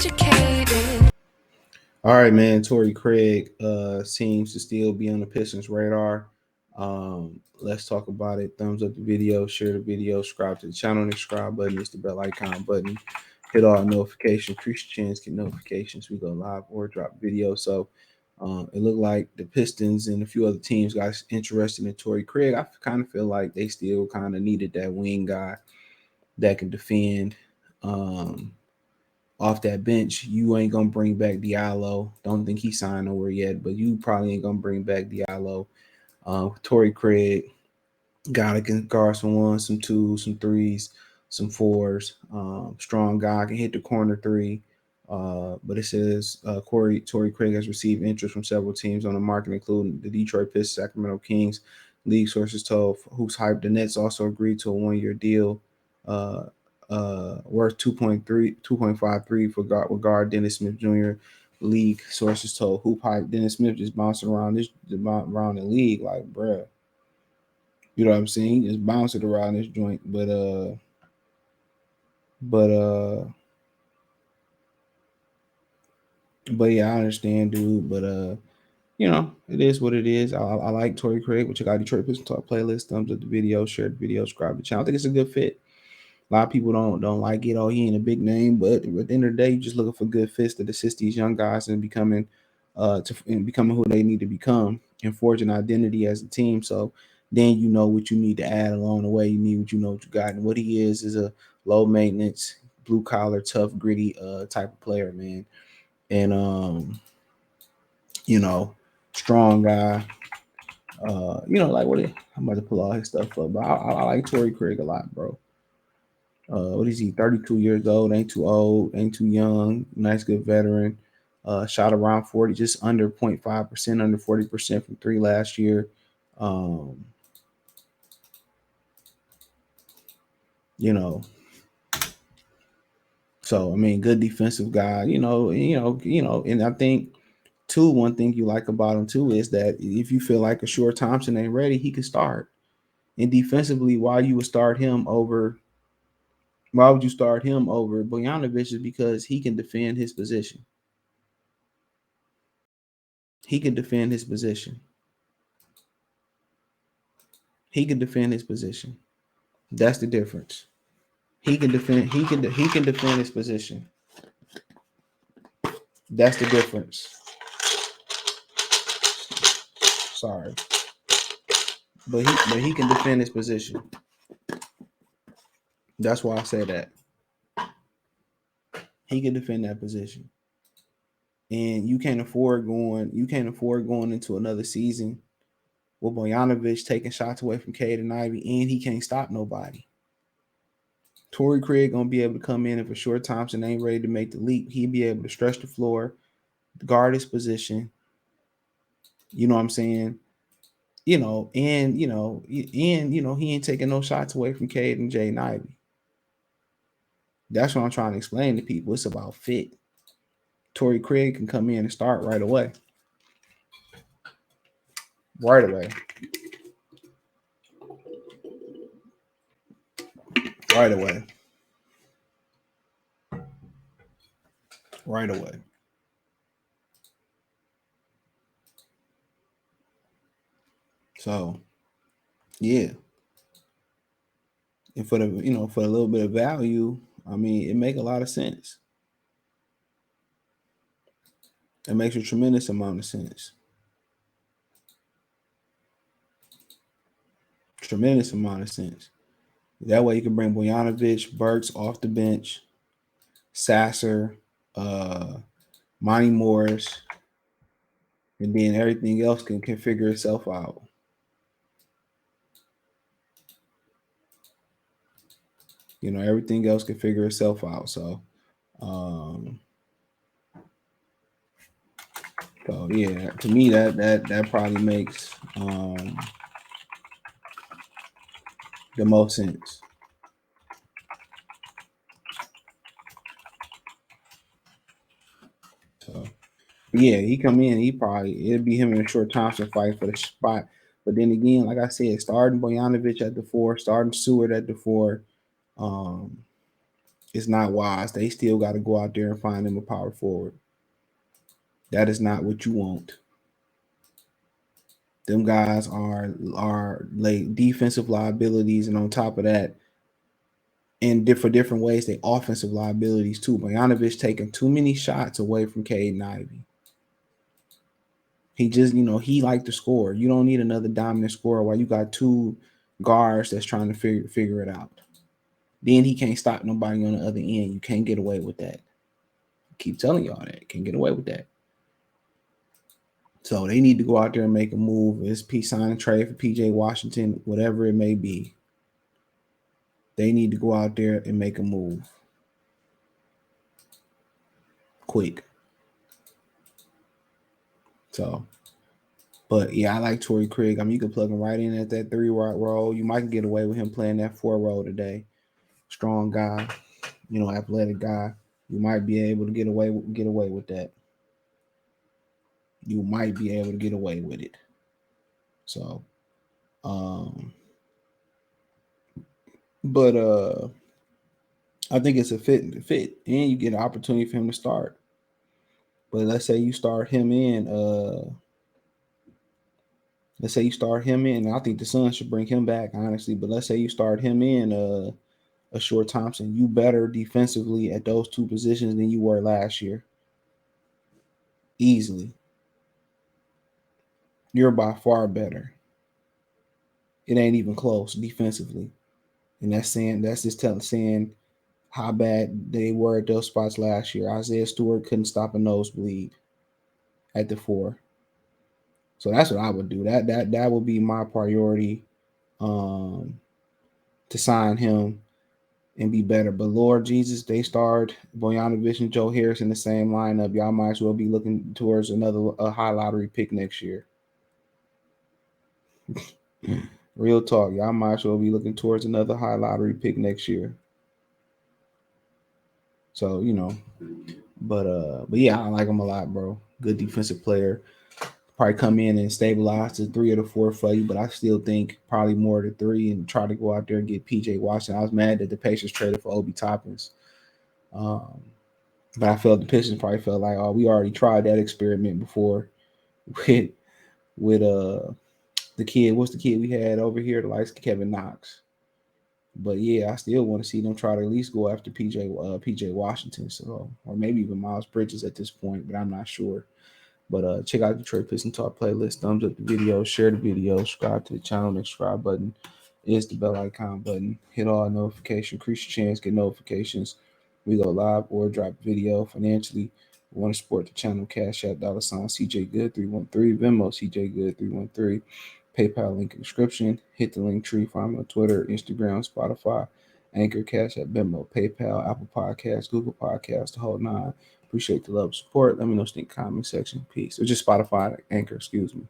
educated. All right, man. Torrey Craig seems to still be on the Pistons radar. Let's talk about it. Thumbs up the video, share the video, subscribe to the channel. The subscribe button is the bell icon button. Hit all notifications. Christians get notifications. We go live or drop video. So it looked like the Pistons and a few other teams got interested in Torrey Craig. I kind of feel like they still kind of needed that wing guy that can defend. Um, Off that bench, you ain't gonna bring back Diallo. Don't think he signed nowhere yet, but you probably ain't gonna bring back Diallo. Torrey Craig got to guard some ones, some twos, some threes, some fours. Strong guy can hit the corner three. But it says Torrey Craig has received interest from several teams on the market, including the Detroit Pistons, Sacramento Kings. League sources told Hoops Hype the Nets also agreed to a 1 year deal uh, worth 2.53 for guard Dennis Smith Jr. League sources told Hoop Hype Dennis Smith just bouncing around the league like, bruh. You know what I'm saying? He just bounced it around this joint. But but yeah, I understand, dude. But it is what it is. I like Torrey Craig. Check out Detroit Pistons Talk playlist. Thumbs up the video, share the video, subscribe to the channel. I think it's a good fit. A lot of people don't like it. Oh, he ain't a big name, but at the end of the day, you're just looking for good fits that assist these young guys in becoming who they need to become and forge an identity as a team. So then you know what you need to add along the way. You need what you got, and what he is a low maintenance, blue collar, tough, gritty type of player, man. And you know, strong guy. Like I'm about to pull all his stuff up, but I like Torrey Craig a lot, bro. What is he? 32 years old. Ain't too old. Ain't too young. Nice, good veteran. Shot around 40, just under 0.5%, under 40% from three last year. Um, you know, so I mean, good defensive guy. And I think too, one thing you like about him too is that if you feel like a Short Thompson ain't ready, he could start. And defensively, why would you start him over Bojanovic? Is because he can defend his position. He can defend his position. He can defend his position. That's the difference. He can defend. He can defend his position. That's the difference. Sorry, but he can defend his position. That's why I say that he can defend that position. And you can't afford going into another season with Bojanovic taking shots away from Cade and Ivy, and he can't stop nobody. Torrey Craig gonna be able to come in if a Short Thompson ain't ready to make the leap. He'll be able to stretch the floor, guard his position. You know what I'm saying? He ain't taking no shots away from Cade and Jay Ivy. That's what I'm trying to explain to people. It's about fit. Torrey Craig can come in and start right away. Right away. Right away. Right away. So yeah. And for a little bit of value, I mean, it make a lot of sense. It makes a tremendous amount of sense. Tremendous amount of sense. That way you can bring Bojanovic, Burks off the bench, Sasser, uh, Monty Morris, and then everything else can figure itself out. Everything else can figure itself out. Um, so yeah, to me that probably makes the most sense. So yeah, he come in, it'd be him and Short Thompson fight for the spot. But then again, like I said, starting Bojanovic at the four, starting Seward at the four, um, It's not wise. They still got to go out there and find them a power forward. That is not what you want. Them guys are like defensive liabilities, and on top of that, in different ways, they offensive liabilities too. Bojanovic taking too many shots away from Caden Ivey. He just, he like to score. You don't need another dominant scorer while you got two guards that's trying to figure it out. Then he can't stop nobody on the other end. You can't get away with that. I keep telling y'all that. Can't get away with that. So they need to go out there and make a move. It's sign and trade for PJ Washington, whatever it may be. They need to go out there and make a move. Quick. So, but yeah, I like Torrey Craig. I mean, you can plug him right in at that 3 role. You might get away with him playing that 4 role today. Strong guy, athletic guy. You might be able to get away with that. You might be able to get away with it. So, but I think it's a fit, and you get an opportunity for him to start. But let's say you start him in. Let's say you start him in. And I think the Suns should bring him back, honestly. But let's say you start him in. A Short Thompson. You better defensively at those 2 positions than you were last year. Easily. You're by far better. It ain't even close defensively. And that's just saying how bad they were at those spots last year. Isaiah Stewart couldn't stop a nosebleed at the 4. So that's what I would do. That would be my priority to sign him and be better. But Lord Jesus, they starred Bojanovic and Joe Harris in the same lineup. Y'all might as well be looking towards a high lottery pick next year. Real talk. Y'all might as well be looking towards another high lottery pick next year. So, but yeah, I like him a lot, bro. Good defensive player. Probably come in and stabilize the 3 or the 4 for you, but I still think probably more to 3 and try to go out there and get PJ Washington. I was mad that the Pacers traded for Obi Toppins. But I felt the Pistons probably felt like, oh, we already tried that experiment before with the kid. What's the kid we had over here? The likes of Kevin Knox. But yeah, I still want to see them try to at least go after PJ Washington, so or maybe even Miles Bridges at this point, but I'm not sure. But check out the Detroit Pistons Talk playlist. Thumbs up the video, share the video, subscribe to the channel. The subscribe button is the bell icon button. Hit all notifications, increase your chance, get notifications. We go live or drop video financially. We want to support the channel. Cash App $ CJ Good 313, Venmo CJ Good 313. PayPal link in the description. Hit the link tree. Find me on Twitter, Instagram, Spotify, Anchor, Cash App, Venmo, PayPal, Apple Podcasts, Google Podcasts, the whole 9. Appreciate the love and support. Let me know in the comment section. Peace. Or just Spotify, Anchor, excuse me.